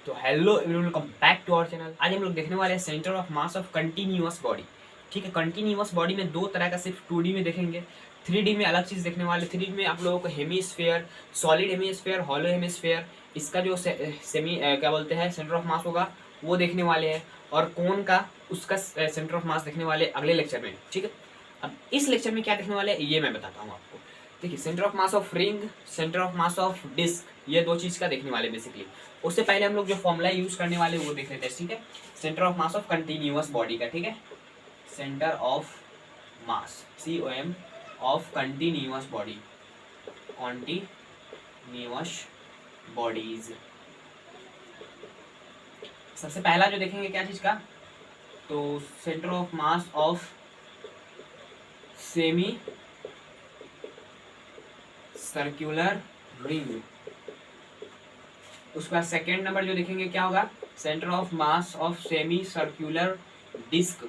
तो hello everyone, welcome back to our channel. आज हम लोग देखने वाले हैं centre of mass of continuous body. ठीक है, कंटिन्यूअस बॉडी में दो तरह का सिर्फ 2D में देखेंगे, 3D में अलग चीज़ देखने वाले। 3D में आप लोगों को hemisphere, solid hemisphere, hollow hemisphere, इसका जो सेमी क्या बोलते हैं सेंटर ऑफ मास होगा वो देखने वाले हैं, और कौन का उसका सेंटर ऑफ मास देखने वाले अगले लेक्चर में। ठीक है, अब इस लेक्चर में क्या देखने वाले हैं ये मैं बताता हूँ आपको। देखिए, centre of mass of ring, centre of mass of disc, ये दो चीज़ का देखने वाले बेसिकली। उससे पहले हम लोग जो फॉर्मूला यूज करने वाले वो देख लेते हैं। ठीक है, centre of mass of continuous body का। ठीक है, centre of mass COM of continuous body, continuous bodies. सबसे पहला जो देखेंगे क्या चीज का, तो centre of mass of semi circular ring. उसका सेकेंड नंबर जो देखेंगे क्या होगा, centre of mass of semi circular disc.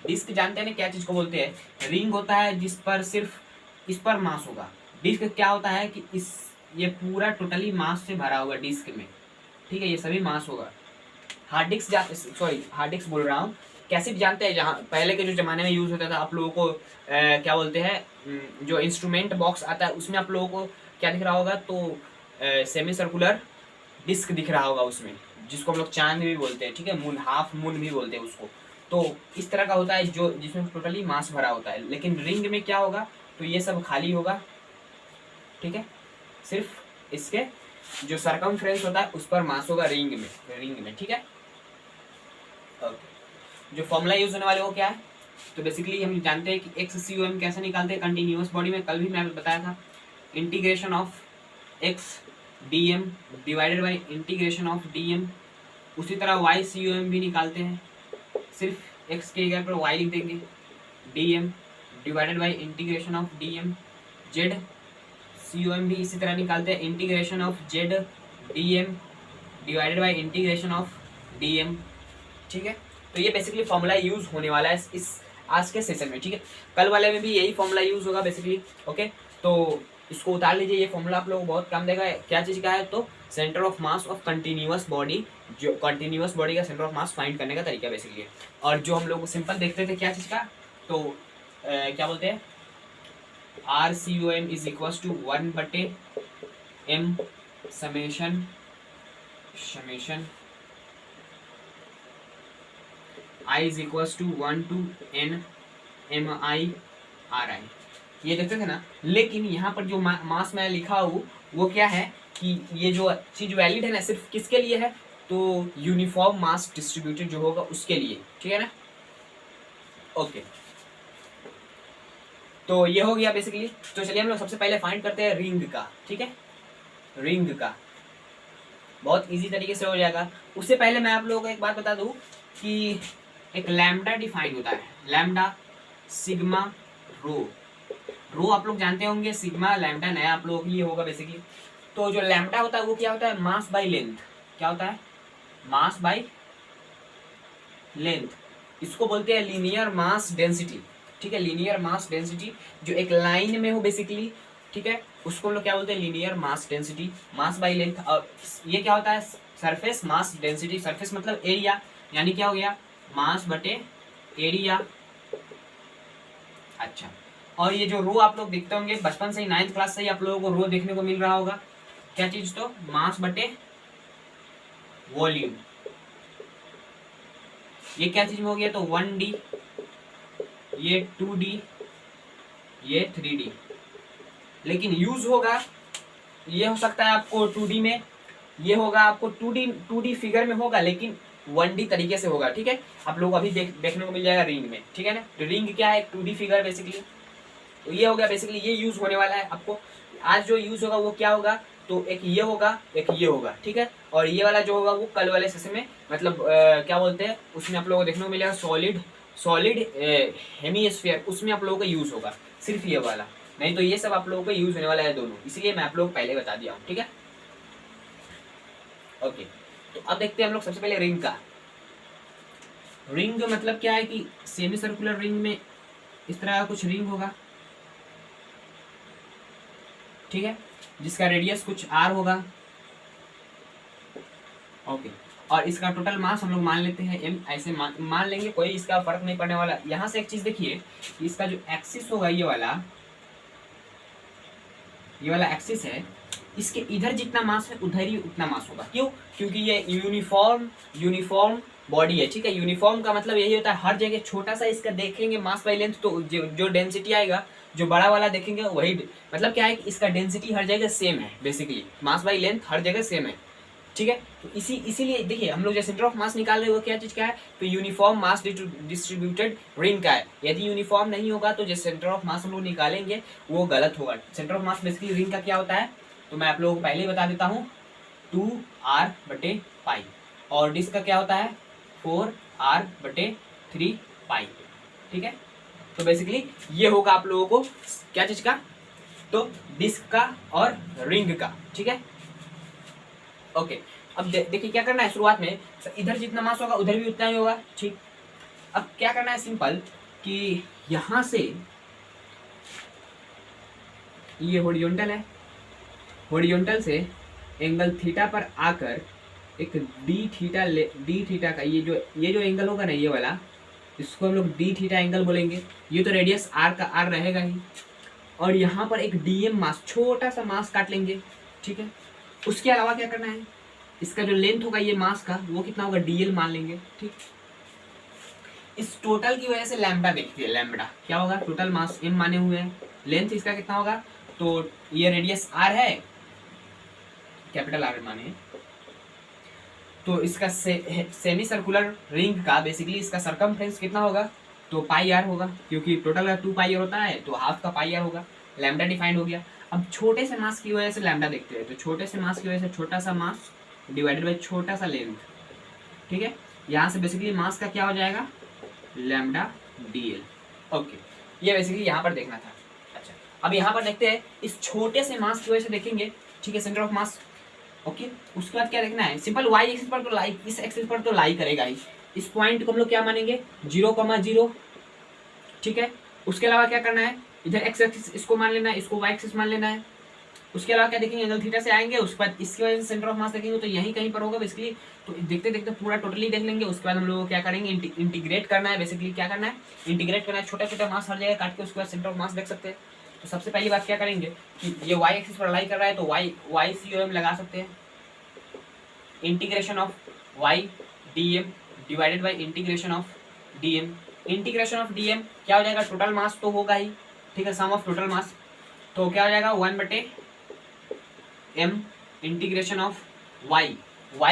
Disc जानते हैं ना क्या चीज को बोलते हैं? रिंग होता है जिस पर सिर्फ इस पर मास होगा। डिस्क क्या होता है कि इस ये पूरा टोटली मास से भरा होगा डिस्क में। ठीक है, ये सभी मास होगा। हार्ड डिस्क हार्ड डिस्क बोल रहा हूँ। कैसे भी जानते हैं, जहाँ पहले के जो जमाने में यूज होता था, आप लोगों को क्या बोलते हैं, जो इंस्ट्रूमेंट बॉक्स आता है उसमें आप लोगों को क्या दिख रहा होगा, तो सेमी सर्कुलर डिस्क दिख रहा होगा उसमें, जिसको हम लोग चांद भी बोलते हैं। ठीक है, मून, हाफ मून भी बोलते हैं उसको। तो इस तरह का होता है जो जिसमें टोटली मास भरा होता है। लेकिन रिंग में क्या होगा, तो ये सब खाली होगा। ठीक है, सिर्फ इसके जो सरकमफ्रेंस होता है उस पर मास होगा रिंग में। ठीक है, ओके। जो फॉर्मूला यूज होने वाले वो क्या है, तो बेसिकली हम जानते हैं कि XCOM कैसे निकालते हैं कंटिन्यूअस बॉडी में। कल भी मैं बताया था, integration of x dm divided by integration of dm। उसी तरह YCOM भी निकालते हैं, सिर्फ x के जगह पर y लिख देंगे, dm divided by integration of dm। ZCOM भी इसी तरह निकालते हैं, integration of z dm divided by integration of dm। ठीक है, तो ये बेसिकली फॉर्मूला यूज होने वाला है इस आज के सेशन में। ठीक है, कल वाले में भी यही फॉर्मूला यूज होगा बेसिकली। ओके, तो इसको उतार लीजिए, ये फॉर्मूला आप लोगों को बहुत काम देगा। क्या चीज़ का है, तो centre of mass of continuous body, जो कंटिन्यूअस बॉडी का सेंटर ऑफ मास फाइंड करने का तरीका बेसिकली। और जो हम लोग सिंपल देखते थे क्या चीज़ का, तो क्या बोलते हैं, RCOM is equal to 1/m summation I is equal to 1 to n MI/RI। ये देखते थे ना। लेकिन यहाँ पर जो मास मैं लिखा हूँ वो क्या है कि ये जो चीज वैलिड है ना, सिर्फ किसके लिए है, तो यूनिफॉर्म मास डिस्ट्रीब्यूटेड जो होगा उसके लिए। ठीक है ना, ओके। तो ये हो गया बेसिकली। तो चलिए हम लोग सबसे पहले फाइंड करते हैं रिंग का। ठीक है, रिंग का बहुत इजी तरीके से हो जाएगा। उससे पहले मैं आप लोगों को एक बात बता दूं कि एक लैम्डा डिफाइन होता है, लैम्डा सिग्मा रो आप लोग जानते होंगे, सिग्मा लैम्डा नया आप लोगों के लिए होगा बेसिकली। तो जो लैम्डा होता है वो क्या होता है, मास बाय लेंथ। क्या होता है, मास बाय लेंथ। इसको बोलते हैं लीनियर मास डेंसिटी। ठीक है, लीनियर मास डेंसिटी जो एक लाइन में हो बेसिकली। ठीक है, उसको हम लोग क्या बोलते हैं, linear mass density, mass by length. और ये क्या होता है, सरफेस मास डेंसिटी। सरफेस मतलब एरिया, यानी क्या हो गया, मास बटे एरिया। अच्छा, और ये जो रो आप लोग देखते होंगे बचपन से ही, 9th क्लास से ही आप लोगों को रो देखने को मिल रहा होगा। क्या चीज, तो मास बटे वॉल्यूम। ये क्या चीज में हो गया, तो 1D, ये 2D, ये 3D। लेकिन यूज होगा, ये हो सकता है आपको 2D में, ये होगा आपको 2D फिगर में होगा, लेकिन 1D तरीके से होगा। ठीक है, आप लोग अभी देखने को मिल जाएगा रिंग में। ठीक है ना, तो रिंग क्या है, 2D फिगर बेसिकली। तो ये हो गया बेसिकली, ये यूज होने वाला है आपको। आज जो यूज होगा वो क्या होगा, तो एक ये होगा, एक ये होगा। ठीक है, और ये वाला जो होगा वो कल वाले सेशन में, मतलब क्या बोलते हैं, उसमें आप लोगों को देखने को मिलेगा सॉलिड हेमीस्फीयर, उसमें आप लोगों का यूज होगा सिर्फ ये वाला। नहीं तो ये सब आप लोगों को यूज होने वाला है दोनों, इसलिए मैं आप लोगों को पहले बता दिया हूँ। ठीक है, ओके। तो अब देखते हैं हम लोग सबसे पहले रिंग का। रिंग मतलब क्या है कि सेमी सर्कुलर रिंग में इस तरह का कुछ रिंग होगा। ठीक है, जिसका रेडियस कुछ r होगा, ओके, और इसका टोटल मास हम लोग मान लेते हैं m, ऐसे मान लेंगे, कोई इसका फर्क नहीं पड़ने वाला। यहाँ से एक चीज देखिए, इसका जो एक्सिस होगा ये वाला एक्सिस है, इसके इधर जितना मास है उधर ही उतना मास होगा। क्यों? क्योंकि ये यूनिफॉर्म बॉडी है, ठीक है। यूनिफॉर्म का मतलब यही होता है हर जगह छोटा सा इसका देखेंगे मास बाई लेंथ, तो जो डेंसिटी आएगा, जो बड़ा वाला देखेंगे वही, मतलब क्या है कि इसका डेंसिटी हर जगह सेम है, बेसिकली मास बाई लेंथ हर जगह सेम है, ठीक है। तो इसीलिए देखिए हम लोग जो सेंटर ऑफ मास निकाल रहे हो क्या चीज का है, तो यूनिफॉर्म मास डिस्ट्रीब्यूटेड रिंग का है। यदि यूनिफॉर्म नहीं होगा तो जो सेंटर ऑफ मास हम लोग निकालेंगे वो गलत होगा। Centre of mass basically ring का क्या होता है, तो मैं आप लोगों को पहले ही बता देता हूँ, 2r/पाई, और डिस्क का क्या होता है 4r/3 पाई, ठीक है। तो बेसिकली ये होगा आप लोगों को क्या चीज का, तो डिस्क का और रिंग का, ठीक है। ओके, अब देखिए क्या करना है, शुरुआत में इधर जितना मास होगा उधर भी उतना ही होगा, ठीक। अब क्या करना है, सिंपल, कि यहां से ये हॉरिजॉन्टल है, हॉरिजॉन्टल से एंगल थीटा पर आकर एक डी थीटा का ये जो एंगल होगा ना, ये वाला, इसको हम लोग डी थीटा एंगल बोलेंगे। ये तो रेडियस आर का आर रहेगा ही, और यहाँ पर एक डीएम मास, छोटा सा मास काट लेंगे, ठीक है। उसके अलावा क्या करना है, इसका जो लेंथ होगा ये मास का, वो कितना होगा डीएल मान लेंगे, ठीक। इस टोटल की वजह से लैम्बडा देखती है, लैम्बडा क्या होगा, टोटल मास एम माने हुए हैं, लेंथ इसका कितना होगा, तो ये रेडियस आर है, कैपिटल आर माने, तो इसका सेमी सर्कुलर रिंग का बेसिकली इसका सरकमफ्रेंस कितना होगा, तो पाई आर होगा, क्योंकि टोटल का 2 पाई आर होता है, तो हाफ का पाई आर होगा। लैम्बडा डिफाइंड हो गया। अब छोटे से मास की वजह से लैम्बडा देखते हैं, तो छोटे से मास की वजह से छोटा सा मास डिवाइडेड बाई छोटा सा लेंथ, ठीक है। यहाँ से बेसिकली मास का क्या हो जाएगा, लैम्बडा डीएल। ओके, ये बेसिकली यहाँ पर देखना था। अच्छा, अब यहाँ पर देखते हैं, इस छोटे से मास की वजह से देखेंगे, ठीक है, सेंटर ऑफ मास। ओके, उसके बाद क्या देखना है, सिंपल वाई एक्सिस पर तो लाई, इस एक्सिस पर तो लाई करेगा ही। इस पॉइंट को हम लोग क्या मानेंगे, 0,0, ठीक है। उसके अलावा क्या करना है, इधर एक्स एक्सिस इसको मान लेना है, इसको वाई एक्सिस मान लेना है। उसके अलावा क्या देखेंगे, एंगल थीटा से आएंगे, उसके बाद इसकी वजह से सेंटर ऑफ मास देखेंगे, तो यहीं कहीं पर होगा बेसिकली। तो देखते देखते पूरा टोटली देख लेंगे। उसके बाद हम लोग क्या करेंगे, इंटीग्रेट करना है, बेसिकली क्या करना है, इंटीग्रेट करना है, छोटा छोटा मास हर जगह काट के उसके बाद सेंटर ऑफ मास देख सकते हैं। तो सबसे पहली बात क्या करेंगे कि ये वाई एक्सिस पर लाई कर रहा है, तो वाई COM लगा सकते हैं, integration of Y DM divided by integration of DM। Integration of DM क्या हो जाएगा, टोटल मास तो होगा ही, ठीक है, सम ऑफ टोटल मास, तो क्या हो जाएगा 1/m इंटीग्रेशन ऑफ वाई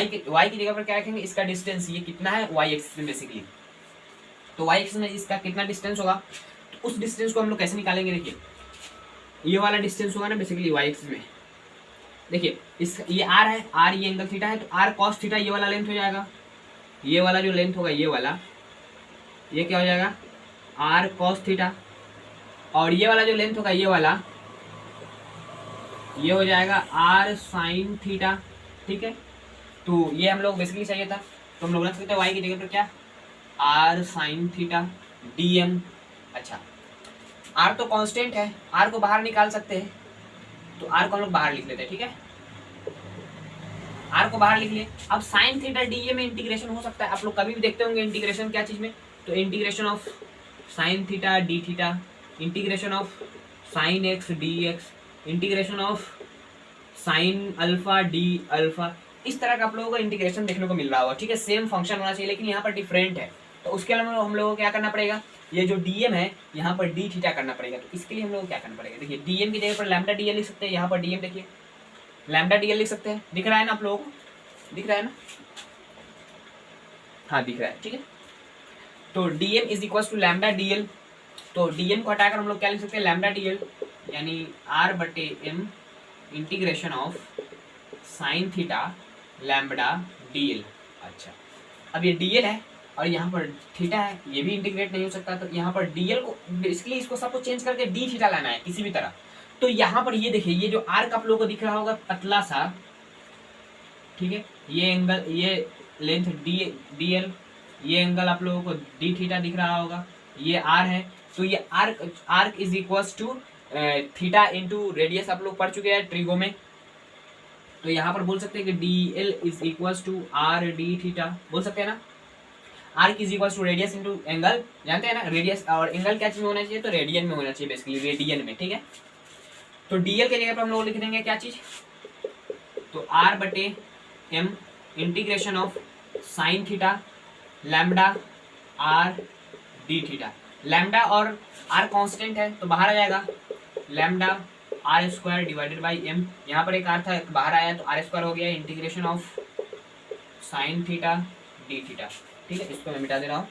की जगह पर क्या रखेंगे, इसका डिस्टेंस ये कितना है वाई एक्सिस में बेसिकली, तो वाई एक्सिस में इसका कितना डिस्टेंस होगा, तो उस डिस्टेंस को हम लोग कैसे निकालेंगे, देखिए ये वाला डिस्टेंस होगा ना बेसिकली वाई एक्सिस में, देखिए इस ये आर है, आर ये एंगल थीटा है, तो आर कॉस थीटा ये वाला लेंथ हो जाएगा, ये वाला जो लेंथ होगा ये वाला, ये क्या हो जाएगा आर कॉस थीटा, और ये वाला जो लेंथ होगा ये वाला, ये हो जाएगा आर साइन थीटा, ठीक है। तो ये हम लोग बेसिकली चाहिए था, तो हम लोग रख सकते हैं वाई की जगह पर क्या, आर साइन थीटा DM। अच्छा, आर तो कांस्टेंट है, आर को बाहर निकाल सकते हैं, तो आर को हम लोग बाहर लिख लेते हैं, ठीक है, आर को बाहर लिख लिए। अब साइन थीटा DA में इंटीग्रेशन हो सकता है, आप लोग कभी भी देखते होंगे इंटीग्रेशन क्या चीज में, तो integration of sine theta D theta, integration of sine x DX, integration of sine alpha D alpha, इस तरह का आप लोगों को इंटीग्रेशन देखने को मिल रहा होगा, ठीक है। सेम फंक्शन होना चाहिए, लेकिन यहाँ पर डिफरेंट है, तो उसके अलावा हम लोगों को क्या करना पड़ेगा, ये जो DM है यहाँ पर D थीटा करना पड़ेगा। तो इसके लिए हम लोग को क्या करना पड़ेगा, देखिए DM की जगह पर लैम्बडा DL लिख सकते हैं, यहाँ पर DM देखिए लैम्बडा DL लिख सकते हैं, दिख रहा है ना आप लोगों को, दिख रहा है ना, हाँ दिख रहा है, ठीक है। तो DM is equal to lambda DL, तो DM को हटाकर हम लोग क्या लिख सकते हैं, लैम्बडा DL, यानी R/m integration of sine theta lambda DL। अच्छा, अब ये DL है और यहाँ पर थीटा है, ये भी इंटीग्रेट नहीं हो सकता, तो यहाँ पर DL को इसलिए इसको सबको चेंज करके D थीटा लाना है किसी भी तरह। तो यहाँ पर ये देखिए, ये जो आर्क आप लोगों को दिख रहा होगा पतला सा, ठीक है, ये एंगल, ये लेंथ DL, ये एंगल आप लोगों को D थीटा दिख रहा होगा, ये R है, तो ये arc is equal to theta into radius, आप लोग पढ़ चुके हैं ट्रिगो में, तो यहाँ पर बोल सकते हैं कि D L is equal to R D theta, बोल सकते हैं ना। R is equal to radius into angle, जानते हैं ना रेडियस और एंगल क्या चीज में होना चाहिए, तो रेडियन में होना चाहिए, बेसिकली रेडियन में, ठीक है। तो डीएल के जगह पर हम लोग लिख देंगे क्या चीज, तो आर बटे M integration of sine theta lambda R D theta. Lambda और आर कांस्टेंट है तो बाहर आ जाएगा, lambda R square divided by M, यहाँ पर एक आर था बाहर आया तो आर स्क्वायर हो गया, integration of sine theta D theta, ठीक है। इसको मैं मिटा दे रहा हूँ।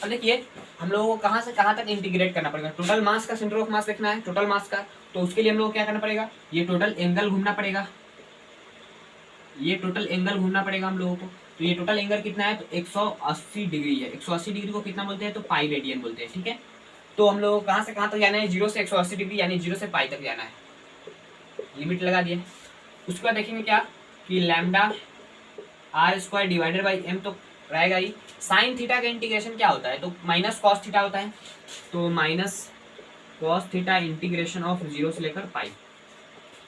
अब देखिए हम लोगों को कहाँ से कहाँ तक इंटीग्रेट करना पड़ेगा, टोटल मास का सेंटर ऑफ मास देखना है, टोटल मास का, तो उसके लिए हम लोग को क्या करना पड़ेगा, ये टोटल एंगल घूमना पड़ेगा, ये टोटल एंगल घूमना पड़ेगा हम लोगों को। तो ये टोटल एंगल कितना है, तो 180 डिग्री है। 180 डिग्री को कितना बोलते हैं, तो पाई रेडियन बोलते हैं, ठीक है। तो हम लोग को कहाँ से कहाँ तक जाना है, 0 से 180 डिग्री, यानी 0 से पाई तक जाना है, लिमिट लगा दिए। उसके बाद देखेंगे क्या कि lambda R square divided by M तो रहेगा ही। साइन थीटा का इंटीग्रेशन क्या होता है, तो माइनस कॉस थीटा होता है, तो minus cos theta integration of 0 से लेकर पाई,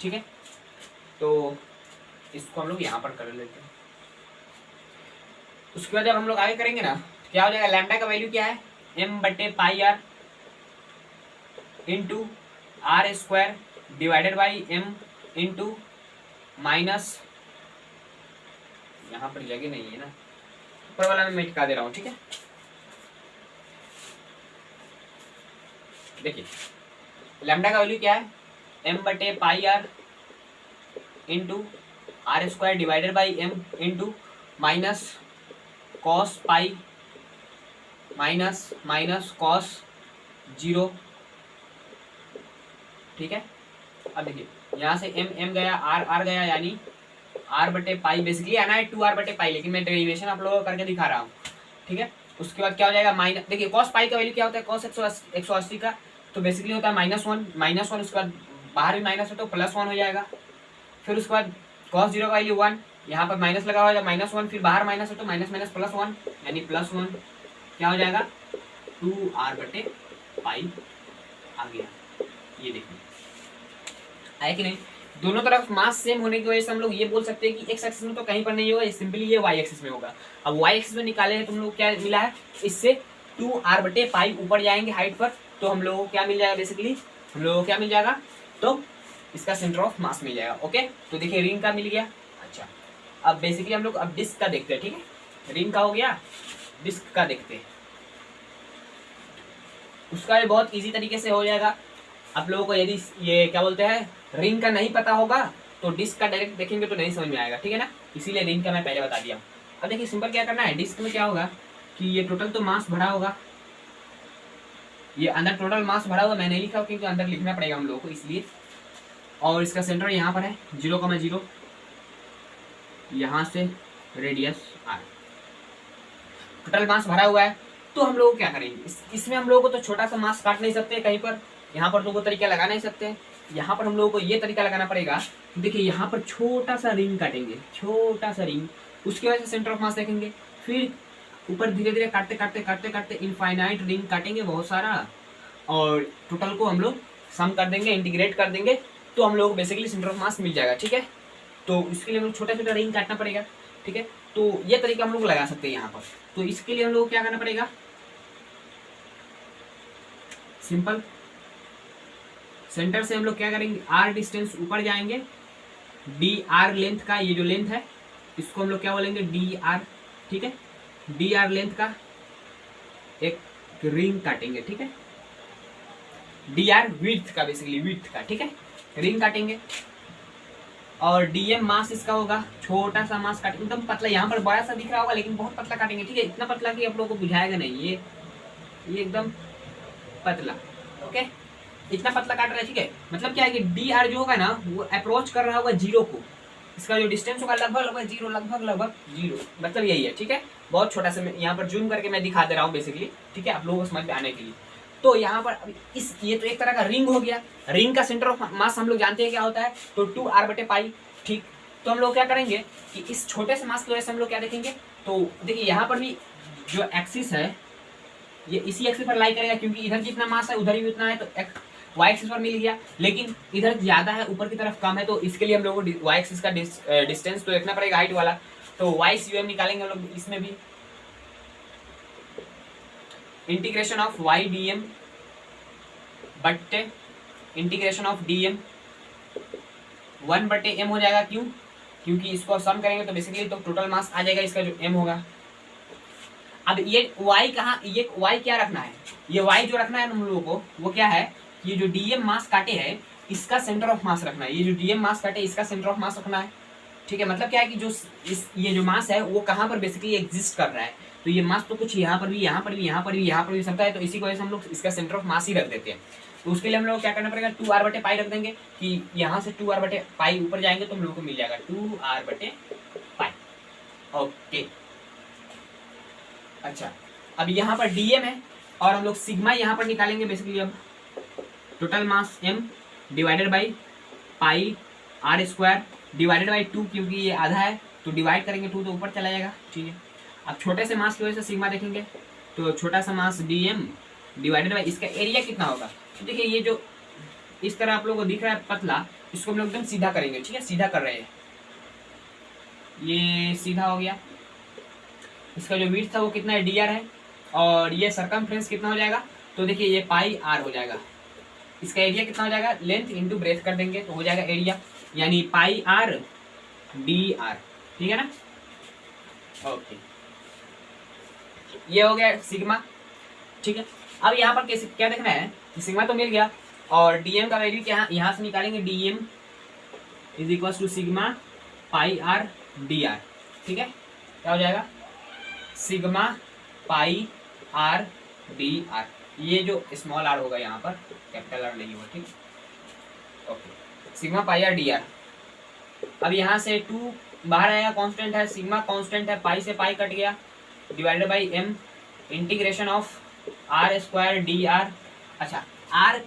ठीक है। तो इसको हम लोग यहाँ पर कर लेते हैं। उसके बाद जब हम लोग आगे करेंगे ना, क्या हो जाएगा, लैम्डा का वैल्यू क्या है, एम बटे pi R into R square divided by M into minus, यहाँ पर जगह नहीं है ना, ऊपर वाला मैं टिका दे रहा हूँ, ठीक है। देखिए लैम्डा का वैल्यू क्या है, एम बटे pi R into R square divided by M into minus cos pi minus minus cos 0, ठीक है। अब देखिए यहाँ से एम एम गया, आर आर गया, यानी आर बटे पाई, बेसिकली आना है 2r बटे पाई, लेकिन मैं डेरिवेशन आप लोगों को करके दिखा रहा हूँ, ठीक है। उसके बाद क्या हो जाएगा, माइनस, देखिए कॉस पाई का वैल्यू क्या होता है, कॉस 180 का, तो बेसिकली होता है -1, उसके बाद बाहर भी माइनस है तो +1 हो जाएगा। फिर उसके बाद cos 0 का वैल्यू 1, यहाँ पर माइनस लगा हुआ है, -1, फिर बाहर माइनस है तो माइनस माइनस +1, यानी +1 क्या हो जाएगा, 2r बटे पाई आ गया। ये देखिए आया कि नहीं, दोनों तरफ मास सेम होने की वजह से हम लोग ये बोल सकते हैं कि एक्स एक्सिस में तो कहीं पर नहीं होगा, सिंपली ये वाई एक्सिस में होगा। अब वाई एक्सिस में निकाले हैं तो हम लोग क्या मिला है, इससे 2r बटे पाई ऊपर जाएंगे हाइट पर, तो हम लोगों को क्या मिल जाएगा, बेसिकली हम लोगों को क्या मिल जाएगा, तो इसका सेंटर ऑफ मास मिल जाएगा। ओके, तो देखिए रिंग का मिल गया। अच्छा अब बेसिकली हम लोग अब डिस्क का देखते हैं, ठीक है। रिंग का हो गया, डिस्क का देखते हैं। उसका भी बहुत इजी तरीके से हो जाएगा। आप लोगों को यदि ये क्या बोलते हैं रिंग का नहीं पता होगा तो डिस्क का डायरेक्ट देखेंगे तो नहीं समझ में आएगा, ठीक है ना, इसीलिए रिंग का मैं पहले बता दिया। अब देखिए सिंपल क्या करना है, डिस्क में क्या होगा कि ये टोटल तो मास भरा होगा, ये अंदर टोटल मास भरा हुआ, मैं नहीं लिखा क्योंकि अंदर लिखना पड़ेगा हम लोगों को इसलिए। और इसका सेंटर यहाँ पर है 0,0, यहाँ से रेडियस आर, टोटल मास भरा हुआ है। तो हम लोग क्या करेंगे, इसमें हम लोगों को तो छोटा सा मास काट नहीं सकते कहीं पर, यहाँ पर तो वो तरीका लगा नहीं सकते, यहाँ पर हम लोगों को ये तरीका लगाना पड़ेगा। देखिए यहाँ पर छोटा सा रिंग काटेंगे, छोटा सा रिंग, उसकी वजह से सेंटर ऑफ मास देखेंगे, फिर ऊपर धीरे धीरे काटते काटते काटते काटते इनफाइनाइट रिंग काटेंगे बहुत सारा, और टोटल को हम लोग सम कर देंगे, इंटीग्रेट कर देंगे, तो हम लोग बेसिकली सेंटर ऑफ मास मिल जाएगा, ठीक है। तो इसके लिए हम लोग छोटा छोटा रिंग काटना पड़ेगा, ठीक है। तो ये तरीका हम लोग लगा सकते हैं यहाँ पर। तो इसके लिए हम लोग क्या करना पड़ेगा, सिंपल सेंटर से हम लोग क्या करेंगे, आर डिस्टेंस ऊपर जाएंगे, डी आर लेंथ का, ये जो लेंथ है इसको हम लोग क्या बोलेंगे, डी आर, ठीक है। डी आर लेंथ का एक रिंग काटेंगे, ठीक है। डी आर विड्थ का, बेसिकली विड्थ का, ठीक है, रिंग काटेंगे। और डीएम मास इसका होगा, छोटा सा मास काटेंगे, एकदम पतला, यहाँ पर बड़ा सा दिख रहा होगा लेकिन बहुत पतला काटेंगे, ठीक है। इतना पतला कि आप लोगों को बुझाएगा नहीं, ये एकदम पतला, ओके, इतना पतला काट रहा है, ठीक है। मतलब क्या है कि डी आर जो होगा ना वो अप्रोच कर रहा होगा 0 को, इसका जो डिस्टेंस होगा लगभग लगभग 0, लगभग 0, मतलब यही है, ठीक है। बहुत छोटा सा मैं यहाँ पर जूम करके मैं दिखा दे रहा हूँ बेसिकली, ठीक है, आप लोगों को समझ में आने के लिए। तो यहाँ पर इस ये तो एक तरह का रिंग हो गया, रिंग का सेंटर ऑफ मास हम लोग जानते हैं क्या होता है, तो 2r बटे पाई, ठीक। तो हम लोग क्या करेंगे कि इस छोटे से मास की वजह से हम लोग क्या देखेंगे, तो देखिए यहाँ पर भी जो एक्सिस है ये इसी एक्सिस पर लाई करेगा, क्योंकि इधर जितना मास है उधर ही उतना है, वाई एक्सिस पर मिल गया, लेकिन इधर ज्यादा है, ऊपर की तरफ कम है, तो इसके लिए हम लोगों को वाई एक्सिस का डिस्टेंस तो देखना पड़ेगा, हाइट वाला। तो वाई सी एम निकालेंगे हम लोग इसमें भी। Integration of Y D M बट्टे integration of D M 1/m हो जाएगा। क्यों? क्योंकि इसको सम करेंगे तो बेसिकली तो टोटल मास आ जाएगा इसका जो m होगा। अब ये y कहाँ, ये y क्या रखना है, ये y जो रखना है हम लोगों को वो क्या है, ये जो dm मास काटे है इसका सेंटर ऑफ मास रखना है, ये जो dm मास काटे इसका सेंटर ऑफ मास रखना है। ठीक है, मतलब क्या है कि जो ये जो मास है वो कहाँ पर बेसिकली एग्जिस्ट कर रहा है, तो ये मास तो कुछ यहाँ पर भी, यहाँ पर भी, यहाँ पर भी, यहाँ पर भी सकता है, तो इसी की वजह से हम लोग इसका सेंटर ऑफ मास ही रख देते हैं। तो उसके लिए हम लोग क्या करना पड़ेगा, 2r/पाई रख देंगे कि यहाँ से 2r/पाई ऊपर जाएंगे तो हम लोग को मिल जाएगा 2r/पाई। ओके, अच्छा अब यहाँ पर dm है और हम लोग सिग्मा यहाँ पर निकालेंगे बेसिकली। अब total mass m divided by pi r square divided by 2, क्योंकि ये आधा है तो डिवाइड करेंगे 2 तो ऊपर चला जाएगा। ठीक है, अब छोटे से मास की वजह से सिग्मा देखेंगे, तो छोटा सा मास dm डिवाइडेड बाई इसका एरिया कितना होगा। तो देखिए ये जो इस तरह आप लोगों को दिख रहा है पतला, इसको हम लोग एकदम सीधा करेंगे। ठीक है, सीधा कर रहे हैं, ये सीधा हो गया। इसका जो विड्थ था वो कितना है, dr है, और ये सरकमफ्रेंस कितना हो जाएगा, तो देखिए ये पाई r हो जाएगा। इसका एरिया कितना हो जाएगा, लेंथ इंटू ब्रेथ कर देंगे तो हो जाएगा एरिया, यानी पाई r dr। ठीक है ना, ओके, ये हो गया सिग्मा। ठीक है, अब यहाँ पर क्या देखना है कि सिग्मा तो मिल गया और dm का वैल्यू क्या यहाँ से निकालेंगे, dm is equal to sigma pi r dr। ठीक है, क्या हो जाएगा, सिग्मा पाई r dr, ये जो स्मॉल r होगा यहाँ पर, कैपिटल R नहीं होगा। ठीक, okay, sigma pi r dr। अब यहाँ से 2 बाहर आएगा, कांस्टेंट है, सिग्मा कांस्टेंट है, पाई से पाई कट गया, divided by m integration of r square dr। अच्छा r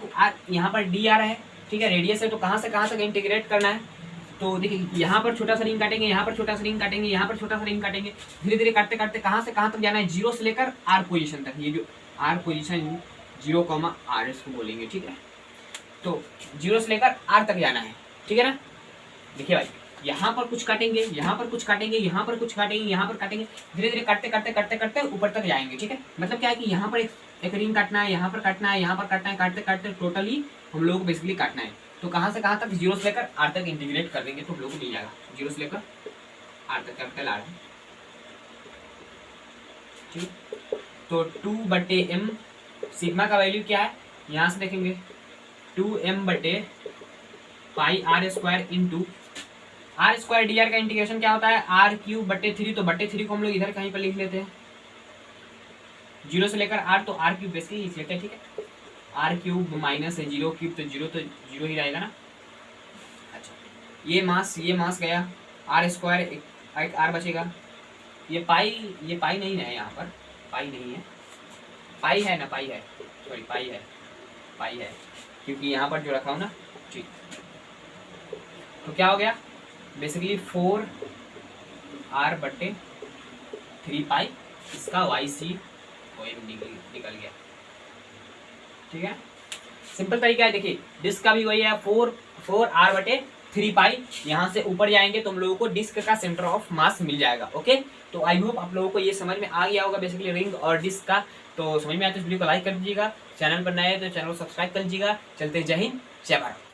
यहाँ पर dr है, ठीक है, रेडियस है, तो कहाँ से कहाँ तक इंटीग्रेट करना है, तो देखिए यहाँ पर छोटा सा रिंग काटेंगे, यहाँ पर छोटा सा रिंग काटेंगे, यहाँ पर छोटा सा रिंग काटेंगे, धीरे धीरे काटते काटते कहाँ से कहाँ तक जाना है, 0 से लेकर r पोजीशन तक। ये जो r पोजीशन 0, r इसको बोलेंगे। ठीक है, तो 0 से लेकर r तक जाना है। ठीक है ना, देखिए भाई यहाँ पर कुछ काटेंगे, यहाँ पर कुछ काटेंगे, यहाँ पर कुछ काटेंगे, यहाँ पर काटेंगे, धीरे धीरे काटते काटते काटते काटते ऊपर तक जाएंगे। ठीक है, मतलब क्या है कि यहाँ पर एक रिंग काटना है, यहाँ पर काटना है, यहाँ पर काटना है, काटते काटते टोटली हम लोगों को बेसिकली काटना है। तो कहाँ से कहाँ तक, 0 से लेकर r तक इंटीग्रेट कर देंगे तो हम लोग को मिल जाएगा 0 से लेकर r तक, कैपिटल R। ठीक, तो 2/m सिग्मा का वैल्यू क्या है, यहाँ से देखेंगे 2m/पाई r square into r square dr का इंटीग्रेशन क्या होता है, r³/3, तो /3 को हम लोग इधर कहीं पर लिख लेते हैं, 0 से लेकर r, तो r³ बेसिकली लिख लेते हैं। ठीक है, r³ माइनस है 0³ तो 0 ही रहेगा ना। अच्छा, ये मास गया, r स्क्वायर एक r बचेगा, ये पाई नहीं है, यहाँ पर पाई नहीं है, पाई है ना, पाई है, सॉरी पाई है क्योंकि यहाँ पर जो रखा हूँ ना। ठीक, तो क्या हो गया बेसिकली 4r/3 पाई, इसका YC निकल गया। ठीक है, सिंपल तरीका है। देखिए डिस्क का भी वही है, 4r/3 पाई, यहाँ से ऊपर जाएंगे तो हम लोगों को डिस्क का सेंटर ऑफ मास मिल जाएगा। ओके, तो आई होप आप लोगों को ये समझ में आ गया होगा बेसिकली रिंग और डिस्क का। तो समझ में आया तो इस वीडियो को लाइक कर दीजिएगा, चैनल पर नए हैं तो चैनल को सब्सक्राइब कर दीजिएगा। चलते जय हिंद जय भारत।